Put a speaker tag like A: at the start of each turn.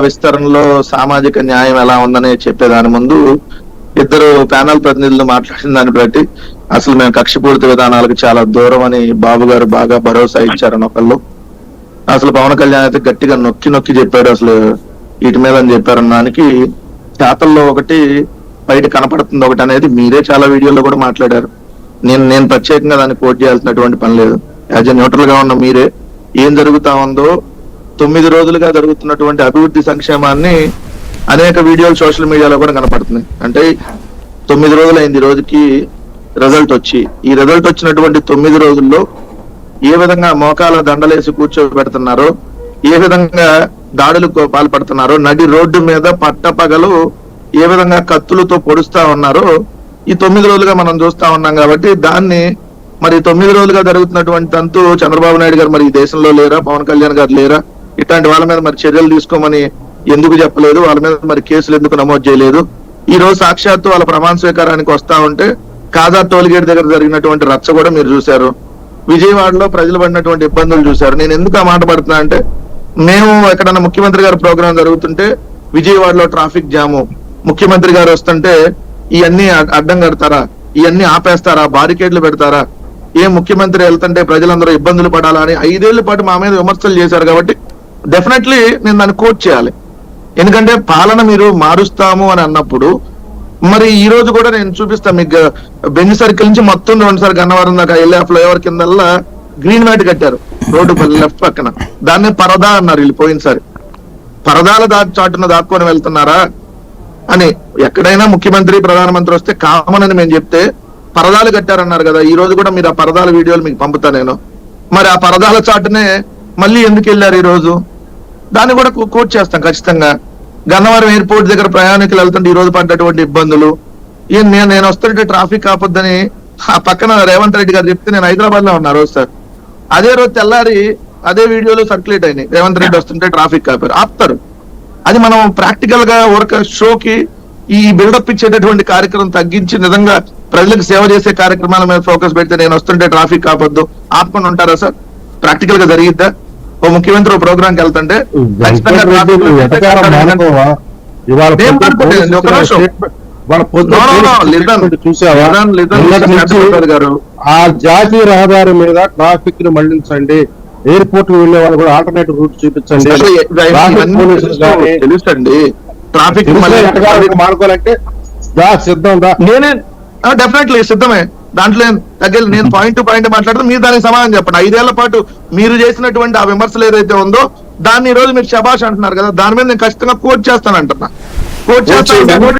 A: విస్తరణలో సామాజిక న్యాయం ఎలా ఉందని చెప్పేదాని ముందు ఇద్దరు ప్యానల్ ప్రతినిధులు మాట్లాడిన దాన్ని బట్టి అసలు మేము కక్షపూరిత విధానాలకు చాలా దూరం అని బాబు గారు బాగా భరోసా ఇచ్చారని ఒకళ్ళు, అసలు పవన్ కళ్యాణ్ అయితే గట్టిగా నొక్కి నొక్కి చెప్పాడు అసలు వీటి మీద అని చెప్పారన్నానికి చేతల్లో ఒకటి బయట కనపడుతుంది ఒకటి అనేది మీరే చాలా వీడియోలో కూడా మాట్లాడారు. నేను ప్రత్యేకంగా దాన్ని కోట్ చేయాల్సినటువంటి పని లేదు. యాజ్ ఎ న్యూట్రల్ గా ఉన్న మీరే ఏం జరుగుతా ఉందో 9 రోజులుగా జరుగుతున్నటువంటి అభివృద్ధి సంక్షేమాన్ని అనేక వీడియోలు సోషల్ మీడియాలో కూడా కనపడుతున్నాయి. అంటే 9 రోజులు అయింది రోజుకి రిజల్ట్ వచ్చి, ఈ రిజల్ట్ వచ్చినటువంటి 9 రోజుల్లో ఏ విధంగా మోకాల దండలేసి కూర్చోబెడుతున్నారో, ఏ విధంగా దాడులకు పాల్పడుతున్నారో, నడి రోడ్డు మీద పట్టపగలు ఏ విధంగా కత్తులతో పొడుస్తా ఉన్నారో ఈ 9 రోజులుగా మనం చూస్తా ఉన్నాం. కాబట్టి దాన్ని మరి 9 రోజులుగా జరుగుతున్నటువంటి తంతు చంద్రబాబు నాయుడు గారు మరి ఈ దేశంలో లేరా, పవన్ కళ్యాణ్ గారు లేరా, ఇట్లాంటి వాళ్ళ మీద మరి చర్యలు తీసుకోమని ఎందుకు చెప్పలేదు, వాళ్ళ మీద మరి కేసులు ఎందుకు నమోదు చేయలేదు? ఈ రోజు సాక్షాత్తు వాళ్ళ ప్రమాణ స్వీకారానికి వస్తా ఉంటే కాజా టోల్గేట్ దగ్గర జరిగినటువంటి రచ్చ కూడా మీరు చూశారు. విజయవాడలో ప్రజలు పడినటువంటి ఇబ్బందులు చూశారు. నేను ఎందుకు ఆ మాట పడుతున్నా అంటే, మేము ఎక్కడన్నా ముఖ్యమంత్రి గారి ప్రోగ్రాం జరుగుతుంటే విజయవాడలో ట్రాఫిక్ జాము, ముఖ్యమంత్రి గారు వస్తుంటే ఇవన్నీ అడ్డం కడతారా, ఇవన్నీ ఆపేస్తారా, బారికేడ్లు పెడతారా, ఏ ముఖ్యమంత్రి వెళ్తుంటే ప్రజలందరూ ఇబ్బందులు పడాలా అని 5 ఏళ్ల పాటు మా మీద విమర్శలు చేశారు. కాబట్టి డెఫినెట్లీ నేను దాన్ని కోట్ చేయాలి. ఎందుకంటే పాలన మీరు మారుస్తాము అని అన్నప్పుడు మరి ఈ రోజు కూడా నేను చూపిస్తాను మీకు. బెంజ్ సర్కిల్ నుంచి మొత్తం 2 సార్లు గన్నవరం దాకా వెళ్ళి ఆ ఫ్లైఓవర్ కిందల్లా గ్రీన్ మ్యాట్ కట్టారు రోడ్డు లెఫ్ట్ పక్కన, దాన్ని పరదా అన్నారు వీళ్ళు పోయినసారి. పరదాల చాటున దాక్కొని వెళ్తున్నారా అని ఎక్కడైనా ముఖ్యమంత్రి ప్రధానమంత్రి వస్తే కామన్ అని మేము చెప్తే పరదాలు కట్టారన్నారు కదా. ఈ రోజు కూడా మీరు ఆ పరదాల వీడియోలు మీకు పంపుతా నేను. మరి ఆ పరదాల చాటునే మళ్ళీ ఎందుకు వెళ్ళారు ఈ రోజు, దాన్ని కూడా కోట్ చేస్తాం ఖచ్చితంగా. గన్నవరం ఎయిర్పోర్ట్ దగ్గర ప్రయాణికులు వెళ్తుంటే ఈ రోజు పడ్డటువంటి ఇబ్బందులు, నేను వస్తుంటే ట్రాఫిక్ ఆపొద్దని ఆ పక్కన రేవంత్ రెడ్డి గారు చెప్తే నేను హైదరాబాద్ లో ఉన్నా రోజు సార్. అదే రోజు తెల్లారి అదే వీడియోలు సర్క్యులేట్ అయినాయి, రేవంత్ రెడ్డి వస్తుంటే ట్రాఫిక్ ఆపుతారు. అది మనం ప్రాక్టికల్ గా ఒక షోకి ఈ బిల్డప్ ఇచ్చేటటువంటి కార్యక్రమం తగ్గించి నిజంగా ప్రజలకు సేవ చేసే కార్యక్రమాల మీద ఫోకస్ పెడితే నేను వస్తుంటే ట్రాఫిక్ ఆపొద్దు ఆపుకొని ఉంటారా సార్? ప్రాక్టికల్ గా జరిగిద్దా? ఓ ముఖ్యమంత్రి ప్రోగ్రాంకి వెళ్తుంటే
B: ఆ జాతీయ రహదారి మీద ట్రాఫిక్ ని మళ్లించండి, ఎయిర్పోర్ట్ కు వెళ్లే వాళ్ళు కూడా ఆల్టర్నేటివ్ రూట్ చూపించండి.
A: తెలుసండి ట్రాఫిక్
B: మానుకోవాలంటే సిద్ధం
A: నేనే డెఫినెట్లీ సిద్ధమే. దాంట్లో తగ్గలేదు. నేను పాయింట్ టు పాయింట్ మాట్లాడితే మీరు దానికి సమాధానం చెప్పండి. 5 ఏళ్ల పాటు మీరు చేసినటువంటి ఆ విమర్శలు ఏదైతే ఉందో దాన్ని ఈ రోజు మీరు శబాష్ అంటున్నారు కదా, దాని మీద నేను ఖచ్చితంగా కోట్ చేస్తానంటున్నా. కోట్ చేస్తాను.